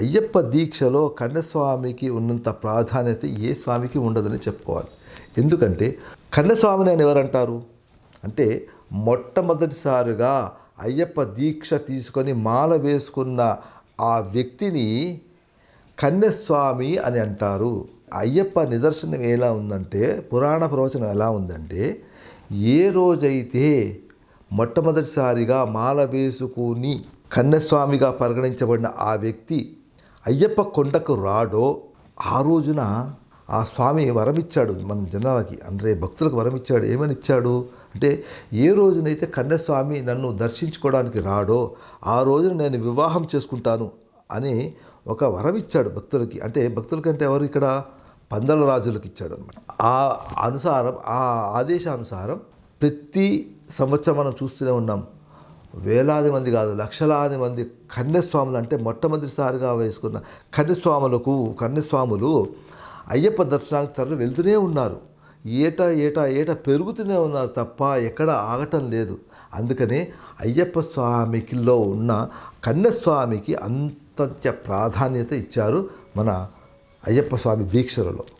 అయ్యప్ప దీక్షలో కన్యస్వామికి ఉన్నంత ప్రాధాన్యత ఏ స్వామికి ఉండదని చెప్పుకోవాలి. ఎందుకంటే కన్యస్వామిని అని ఎవరంటారు అంటే మొట్టమొదటిసారిగా అయ్యప్ప దీక్ష తీసుకొని మాల వేసుకున్న ఆ వ్యక్తిని కన్యస్వామి అని అంటారు. అయ్యప్ప నిదర్శనం ఎలా ఉందంటే, పురాణ ప్రవచనం ఎలా ఉందంటే, ఏ రోజైతే మొట్టమొదటిసారిగా మాల వేసుకుని కన్యస్వామిగా పరిగణించబడిన ఆ వ్యక్తి అయ్యప్ప కొండకు రాడో ఆ రోజున ఆ స్వామి వరమిచ్చాడు మన జనాలకి, అంటే భక్తులకు వరమిచ్చాడు. ఏమని ఇచ్చాడు అంటే, ఏ రోజునైతే కన్యస్వామి నన్ను దర్శించుకోవడానికి రాడో ఆ రోజున నేను వివాహం చేసుకుంటాను అని ఒక వరం ఇచ్చాడు భక్తులకి. అంటే భక్తులకంటే ఎవరు ఇక్కడ పందల రాజులకు ఇచ్చాడు అనమాట. ఆ అనుసారం, ఆ ఆదేశానుసారం ప్రతి సంవత్సరం మనం చూస్తూనే ఉన్నాం. వేలాది మంది కాదు, లక్షలాది మంది కన్యస్వాములు, అంటే మొట్టమొదటిసారిగా వేసుకున్న కన్యస్వాములు అయ్యప్ప దర్శనానికి తరలి వెళ్తూనే ఉన్నారు. ఏటా పెరుగుతూనే ఉన్నారు తప్ప ఎక్కడ ఆగటం లేదు. అందుకనే అయ్యప్ప స్వామికిలో ఉన్న కన్యస్వామికి అంత ప్రాధాన్యత ఇచ్చారు మన అయ్యప్ప స్వామి దీక్షలలో.